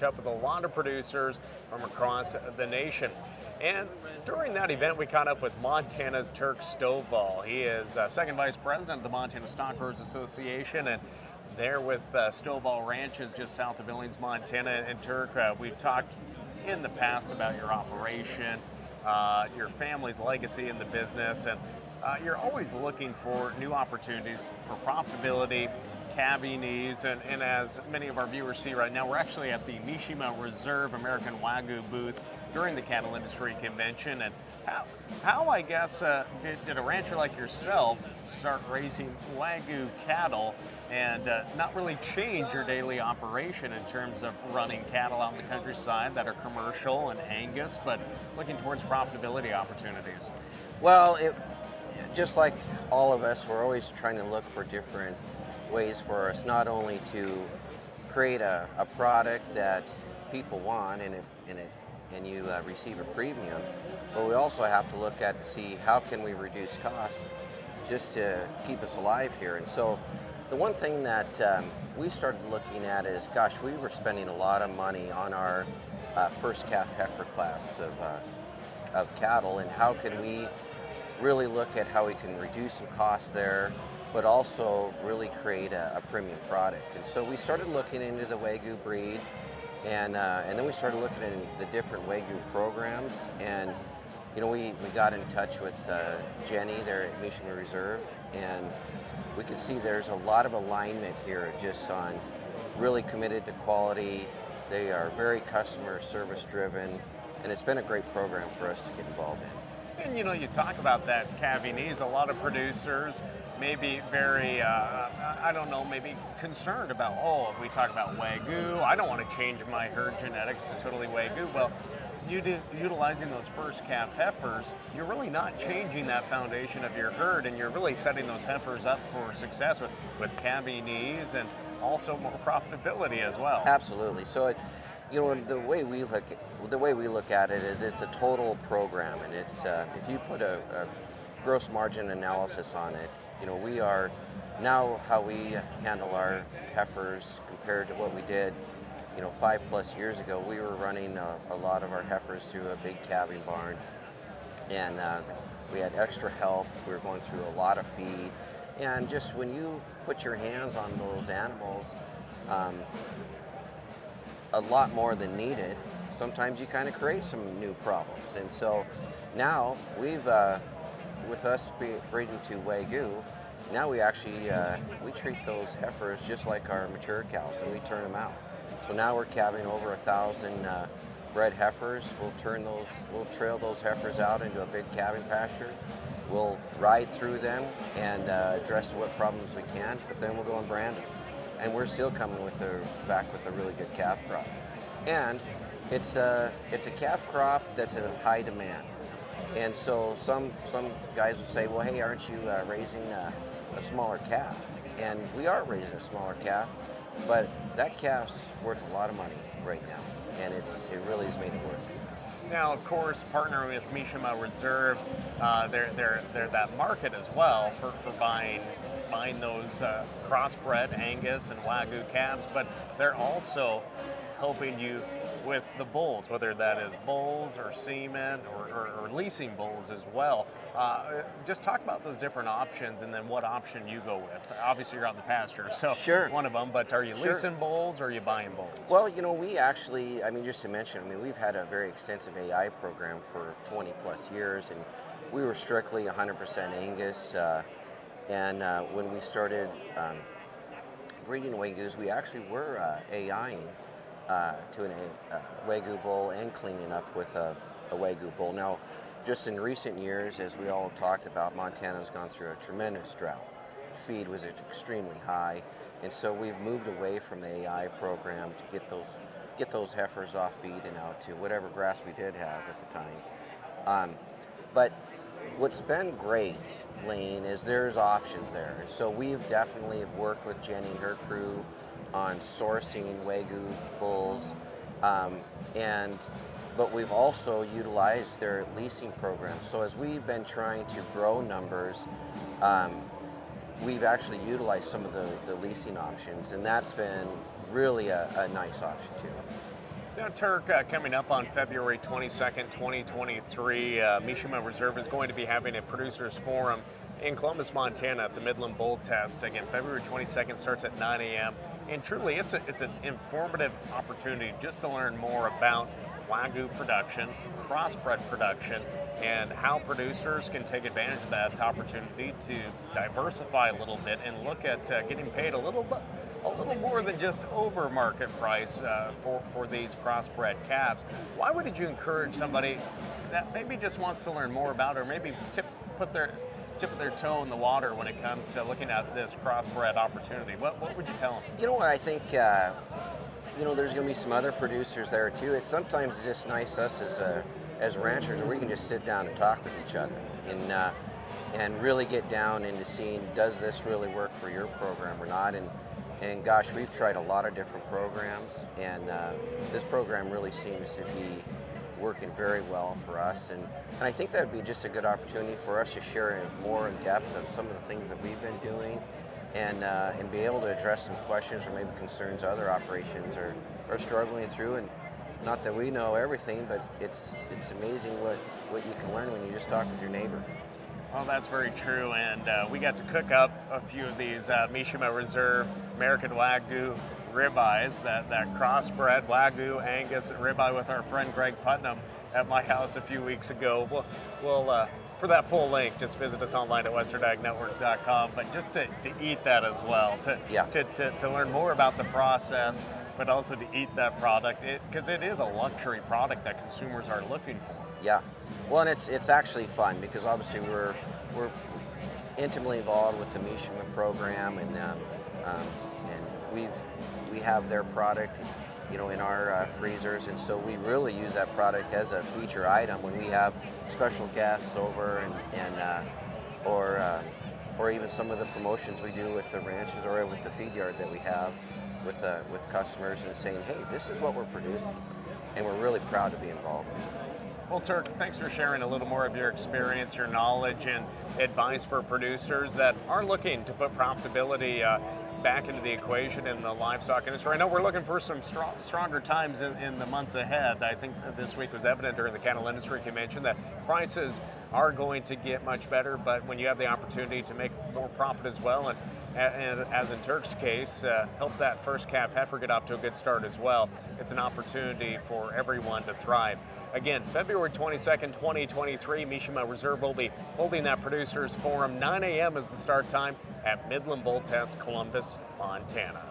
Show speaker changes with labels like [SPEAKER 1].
[SPEAKER 1] catch up with a lot of producers from across the nation. And during that event, we caught up with Montana's Turk Stovall. He is second vice president of the Montana Stockbrokers Association, and there with Stovall Ranches just south of Billings, Montana. And Turk, we've talked in the past about your operation, your family's legacy in the business, and you're always looking for new opportunities for profitability, calving ease, and as many of our viewers see right now, we're actually at the Mishima Reserve American Wagyu booth during the Cattle Industry Convention. And how I guess, did a rancher like yourself start raising Wagyu cattle and not really change your daily operation in terms of running cattle out in the countryside that are commercial and Angus, but looking towards profitability opportunities?
[SPEAKER 2] Well, just like all of us, we're always trying to look for different ways for us not only to create a product that people want and you receive a premium, but we also have to look at and see how can we reduce costs just to keep us alive here. And so the one thing that we started looking at is, gosh, we were spending a lot of money on our first calf heifer class of cattle, and how can we really look at how we can reduce some costs there, but also really create a premium product. And so we started looking into the Wagyu breed, and then we started looking at the different Wagyu programs. And you know, we got in touch with Jenny there at Mishima Reserve, and we could see there's a lot of alignment here just on really committed to quality. They are very customer service driven, and it's been a great program for us to get involved in.
[SPEAKER 1] And you know, you talk about that calving ease. A lot of producers may be very, I don't know, maybe concerned about, oh, if we talk about Wagyu, I don't want to change my herd genetics to totally Wagyu. Well, utilizing those first calf heifers, you're really not changing that foundation of your herd, and you're really setting those heifers up for success with calving ease and also more profitability as well.
[SPEAKER 2] Absolutely. So you know, the way we look at it is it's a total program, and it's if you put a gross margin analysis on it, you know, we are now how we handle our heifers compared to what we did, you know, 5+ years ago. We were running a lot of our heifers through a big calving barn, and we had extra help. We were going through a lot of feed, and just when you put your hands on those animals, a lot more than needed, sometimes you kind of create some new problems. And so now we've, with us breeding to Wagyu, now we actually, we treat those heifers just like our mature cows, and we turn them out. So now we're calving over 1,000 bred heifers. We'll trail those heifers out into a big calving pasture. We'll ride through them and address what problems we can, but then we'll go and brand them. And we're still coming back with a really good calf crop. And it's a calf crop that's in high demand. And so some guys will say, well, hey, aren't you raising a smaller calf? And we are raising a smaller calf, but that calf's worth a lot of money right now, and it really has made it worth it.
[SPEAKER 1] Now, of course, partnering with Mishima Reserve, they're that market as well for buying those crossbred Angus and Wagyu calves, but they're also helping you with the bulls, whether that is bulls or semen or leasing bulls as well. Just talk about those different options and then what option you go with. Obviously, you're on the pasture, so
[SPEAKER 2] sure.
[SPEAKER 1] One of them, but are you leasing bulls or are you buying bulls?
[SPEAKER 2] Well, you know, we actually, I mean, just to mention, I mean, we've had a very extensive AI program for 20+ years, and we were strictly 100% Angus. And when we started breeding Wagyus, we actually were AIing to a Wagyu bull and cleaning up with a Wagyu bull. Now, just in recent years, as we all talked about, Montana's gone through a tremendous drought. Feed was extremely high, and so we've moved away from the AI program to get those heifers off feed and out to whatever grass we did have at the time. But what's been great, Lane, is there's options there. And so we've definitely worked with Jenny and her crew on sourcing Wagyu bulls, but we've also utilized their leasing program. So as we've been trying to grow numbers, we've actually utilized some of the leasing options, and that's been really a nice option too.
[SPEAKER 1] Now, Turk, coming up on February 22nd, 2023, Mishima Reserve is going to be having a producers forum in Columbus, Montana at the Midland Bull Test. Again, February 22nd starts at 9 a.m. And truly, it's an informative opportunity just to learn more about Wagyu production, crossbred production, and how producers can take advantage of that opportunity to diversify a little bit and look at getting paid a little more than just over market price for these crossbred calves. Why would you encourage somebody that maybe just wants to learn more about, or maybe tip of their toe in the water when it comes to looking at this crossbred opportunity? What would you tell them?
[SPEAKER 2] You know what, I think, there's going to be some other producers there too. It's sometimes just nice us as ranchers where we can just sit down and talk with each other and really get down into seeing, does this really work for your program or not? And gosh, we've tried a lot of different programs, and this program really seems to be working very well for us. And I think that would be just a good opportunity for us to share more in depth of some of the things that we've been doing, and be able to address some questions or maybe concerns other operations are struggling through. And not that we know everything, but it's amazing what you can learn when you just talk with your neighbor.
[SPEAKER 1] Well, that's very true, and we got to cook up a few of these Mishima Reserve American Wagyu ribeyes, that crossbred Wagyu Angus ribeye with our friend Greg Putnam at my house a few weeks ago. We'll for that full link, just visit us online at westernagnetwork.com. But just to eat that as well, to learn more about the process, but also to eat that product, because it is a luxury product that consumers are looking for.
[SPEAKER 2] Yeah, well, and it's actually fun because obviously we're intimately involved with the Mishima program, and we have their product, in our freezers, and so we really use that product as a feature item when we have special guests over, or even some of the promotions we do with the ranches or with the feed yard that we have with customers, and saying, hey, this is what we're producing, and we're really proud to be involved.
[SPEAKER 1] Well, Turk, thanks for sharing a little more of your experience, your knowledge, and advice for producers that are looking to put profitability back into the equation in the livestock industry. I know we're looking for some stronger times in the months ahead. I think this week was evident during the cattle industry convention that prices are going to get much better, but when you have the opportunity to make more profit as well, and as in Turk's case, help that first calf heifer get off to a good start as well, it's an opportunity for everyone to thrive. Again, February 22nd, 2023, Mishima Reserve will be holding that producers forum. 9 a.m. is the start time at Midland Bull Test, Columbus, Montana.